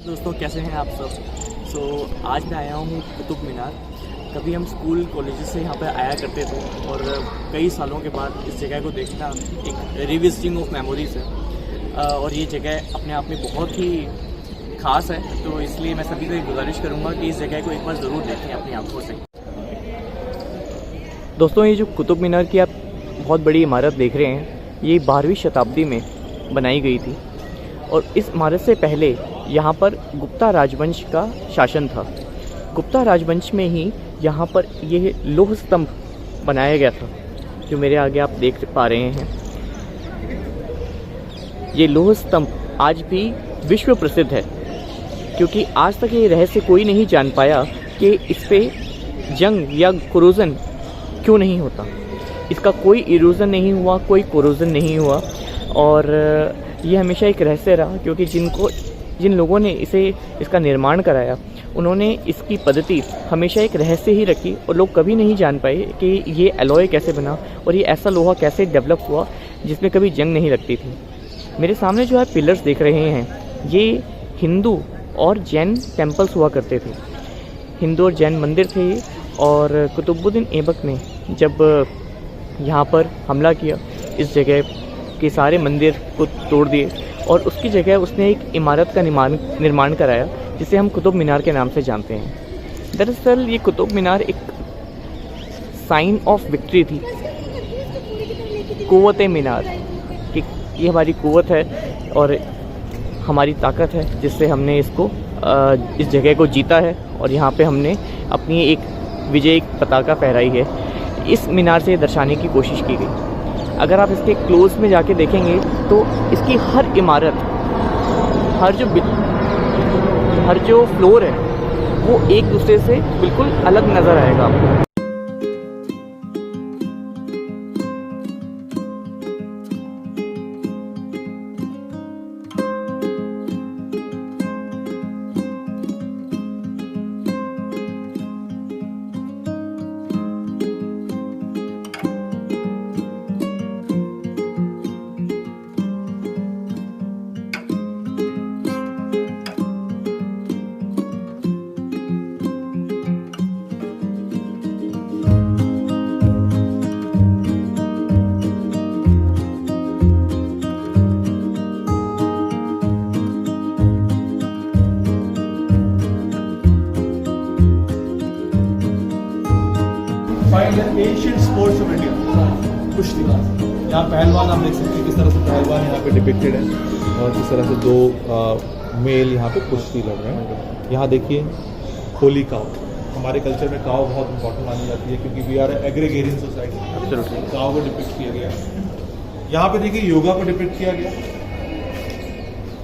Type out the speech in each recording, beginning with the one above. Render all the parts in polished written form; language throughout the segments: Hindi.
दोस्तों कैसे हैं आप सब। आज मैं आया हूँ कुतुब मीनार। कभी हम स्कूल कॉलेजेस से यहाँ पर आया करते थे और कई सालों के बाद इस जगह को देखना एक रिविजिटिंग ऑफ मेमोरीज है और ये जगह अपने आप में बहुत ही ख़ास है। तो इसलिए मैं सभी को गुजारिश करूँगा कि इस जगह को एक बार ज़रूर देखें अपनी आंखों से। दोस्तों, ये जो कुतुब मीनार की आप बहुत बड़ी इमारत देख रहे हैं, ये 12वीं शताब्दी में बनाई गई थी और इस इमारत से पहले यहाँ पर गुप्ता राजवंश का शासन था। गुप्ता राजवंश में ही यहाँ पर ये लौह स्तंभ बनाया गया था, जो मेरे आगे आप देख पा रहे हैं। ये लौह स्तंभ आज भी विश्व प्रसिद्ध है, क्योंकि आज तक ये रहस्य कोई नहीं जान पाया कि इस पे जंग या कोरोजन क्यों नहीं होता। इसका कोई इरोजन नहीं हुआ, कोई कोरोजन नहीं हुआ और ये हमेशा एक रहस्य रहा, क्योंकि जिन लोगों ने इसका निर्माण कराया, उन्होंने इसकी पद्धति हमेशा एक रहस्य ही रखी और लोग कभी नहीं जान पाए कि ये एलॉय कैसे बना और ये ऐसा लोहा कैसे डेवलप हुआ जिसमें कभी जंग नहीं लगती थी। मेरे सामने जो आप पिलर्स देख रहे हैं, ये हिंदू और जैन टेम्पल्स हुआ करते थे। हिंदू और जैन मंदिर थे ये, और कुतुबुद्दीन ऐबक ने जब यहाँ पर हमला किया, इस जगह के सारे मंदिर को तोड़ दिए और उसकी जगह उसने एक इमारत का निर्माण कराया, जिसे हम कुतुब मीनार के नाम से जानते हैं। दरअसल ये कुतुब मीनार एक साइन ऑफ विक्ट्री थी, कुव्वत-ए मीनार कि ये हमारी कुव्वत है और हमारी ताकत है, जिससे हमने इस जगह को जीता है और यहाँ पे हमने अपनी एक विजय पताका फहराई है। इस मीनार से दर्शाने की कोशिश की गई। अगर आप इसके क्लोज में जाके देखेंगे तो इसकी हर इमारत, हर जो फ्लोर है, वो एक दूसरे से बिल्कुल अलग नज़र आएगा आपको। एशियन स्पोर्ट्स ऑफ इंडिया, कुश्ती। यहाँ पहलवान आप देख सकते हैं किस तरह से पहलवान यहाँ पे डिपिक्टेड है और किस तरह से दो मेल यहाँ पे कुश्ती लड़ रहे हैं। यहाँ देखिए होली काव, हमारे कल्चर में काव बहुत इंपॉर्टेंट मानी जाती है, क्योंकि वी आर एग्रीगेरियन सोसाइटी। काव को डिपिक्ट किया गया। यहाँ पे देखिए योगा को डिपिक्ट किया गया,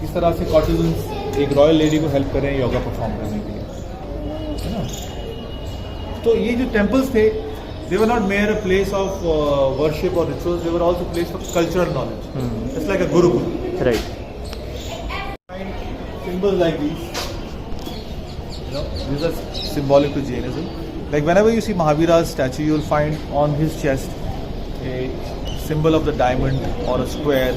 किस तरह से कॉर्टिजन्स एक रॉयल लेडी को हेल्प कर रहे हैं योगा परफॉर्म करने के लिए, है ना। तो ये जो टेम्पल्स थे, they were not mere a place of worship or rituals, they were also a place of cultural knowledge. It's like a gurukul. Right. Symbols like these, these are symbolic to Jainism. Like whenever you see Mahavira's statue, you'll find on his chest a symbol of the diamond or a square,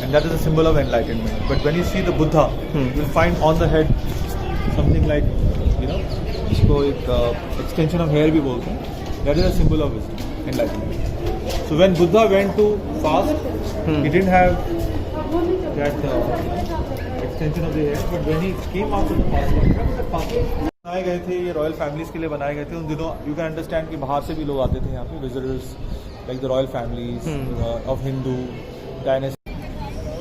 and that is a symbol of enlightenment. But when you see the Buddha, you'll find on the head something like, इसको एक extension of hair भी बोलते हैं. That is a symbol of wisdom, enlightenment. So when Buddha went to fast, he didn't have that extension of the hair, but when he came out of the fasting, बनाए गए थे, ये रॉयल फैमिलीज के लिए बनाए गए थे। उन दिनों यू कैन अंडरस्टैंड कि बाहर से भी लोग आते थे यहाँ पे, visitors like the royal families of Hindu dynasty.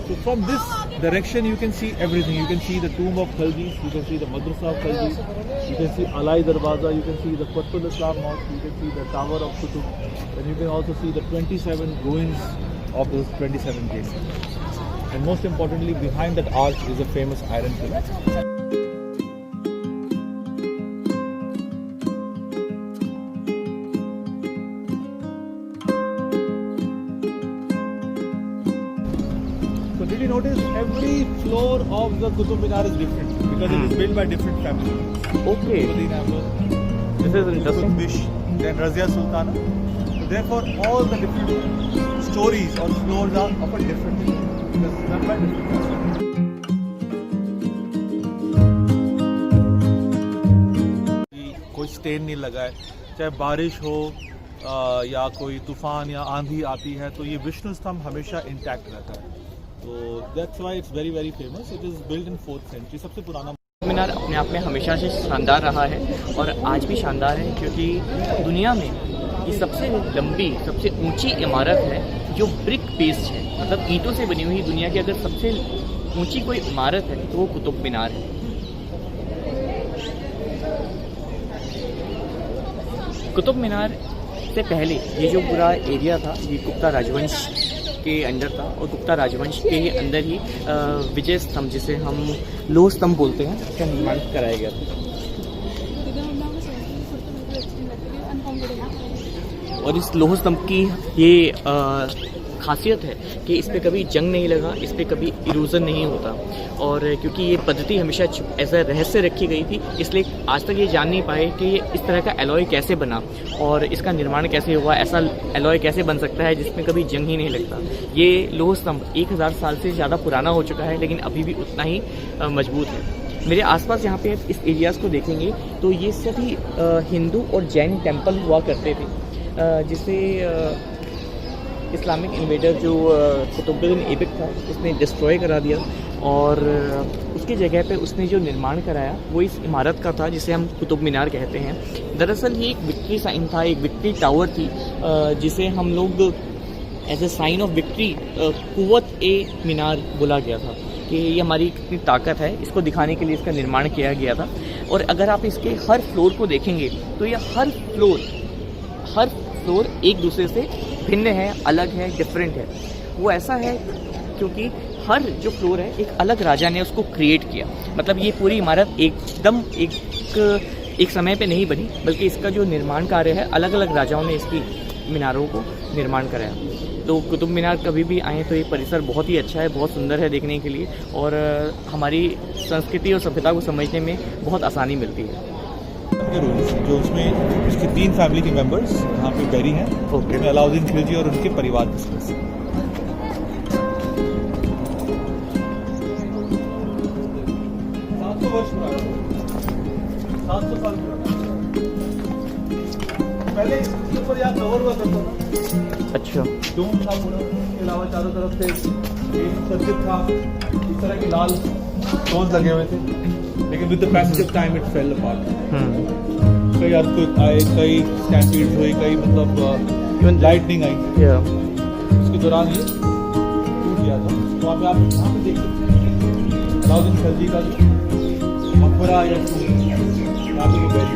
So from this direction you can see everything. You can see the tomb of Khalji, you can see the madrasa of Khalji, you can see Alai Darwaza, you can see the Qutbul Islam Mosque, you can see the Tower of Qutb, and you can also see the 27 ruins of those 27 gates. And most importantly, behind that arch is a famous iron pillar. So did you notice every floor of the Qutub Minar is different because it is built by different families. Okay. This is interesting. Qutbish, then Razia Sultana. So therefore all the different stories or floors are of a different because done by different families. Stain नहीं लगा है। चाहे बारिश हो या कोई तूफान या आंधी आती है तो ये विष्णु स्तंभ हमेशा इंटैक्ट रहता है। तो that's why it's very very famous. It is build in 4th century, सबसे पुराना मीनार अपने आप में हमेशा से शानदार रहा है और आज भी शानदार है, क्योंकि दुनिया में ये सबसे लंबी, सबसे ऊंची इमारत है जो ब्रिक बेस्ड है, मतलब ईंटों से बनी हुई। दुनिया की अगर सबसे ऊंची कोई इमारत है तो वो कुतुब मीनार है। कुतुब मीनार से पहले ये जो पूरा एरिया था ये गुप्ता राजवंश के अंडर था, और गुप्ता राजवंश के ही अंदर ही विजय स्तंभ, जिसे हम लोह स्तंभ बोलते हैं, इसका निर्माण कराया गया था। और इस लोह स्तंभ की ये खासियत है कि इस पे कभी जंग नहीं लगा, इस पे कभी इरोजन नहीं होता। और क्योंकि ये पद्धति हमेशा एज अ रहस्य रखी गई थी, इसलिए आज तक ये जान नहीं पाए कि ये इस तरह का एलॉय कैसे बना और इसका निर्माण कैसे हुआ, ऐसा एलॉय कैसे बन सकता है जिसमें कभी जंग ही नहीं लगता। ये लोह स्तंभ 1000 साल से ज़्यादा पुराना हो चुका है, लेकिन अभी भी उतना ही मजबूत है। मेरे आसपास यहाँ पे इस एरियाज़ को देखेंगे तो ये सभी हिंदू और जैन टेम्पल हुआ करते थे, जिसे इस्लामिक इन्वेडर जो कुतुबुद्दीन ऐबक था उसने डिस्ट्रॉय करा दिया, और उसकी जगह पे उसने जो निर्माण कराया वो इस इमारत का था जिसे हम कुतुब मीनार कहते हैं। दरअसल ये एक विक्ट्री साइन था, एक विक्ट्री टावर थी, जिसे हम लोग as a sign of victory कुव्वत ए मीनार बोला गया था कि ये हमारी कितनी ताकत है, इसको दिखाने के लिए इसका निर्माण किया गया था। और अगर आप इसके हर फ्लोर को देखेंगे तो ये हर फ्लोर एक दूसरे से भिन्न है, अलग है, डिफरेंट है। वो ऐसा है क्योंकि हर जो फ्लोर है एक अलग राजा ने उसको क्रिएट किया। मतलब ये पूरी इमारत एकदम एक समय पे नहीं बनी, बल्कि इसका जो निर्माण कार्य है अलग अलग राजाओं ने इसकी मीनारों को निर्माण कराया। तो कुतुब मीनार कभी भी आएँ तो ये परिसर बहुत ही अच्छा है, बहुत सुंदर है देखने के लिए, और हमारी संस्कृति और सभ्यता को समझने में बहुत आसानी मिलती है। जो उसमें इसकी 3 फैमिली के मेंबर्स यहाँ पे बैरी हैं, उसमें अलाउद्दीन खिलजी और उनके परिवार के सदस्य। 700 वर्ष पुराना, 700 साल पुराना। पहले इसके ऊपर यहाँ कवर हुआ करता था। अच्छा, डोम था पूरा, उसके अलावा चारों तरफ से एक सर्किट था, इस तरह के लाल स्टोन्स लगे हुए थे, लेकिन with the passage of time it fail apart. कई अर्थक्वेक आए, कई स्टैम्पीड्स हुई, कई मतलब लाइटनिंग आई, उसके दौरान ये टूट गया था। तो आप यहाँ पे देख सकते हैं अलाउद्दीन खिलजी का जो मकबरा या यहाँ पे ये बैरी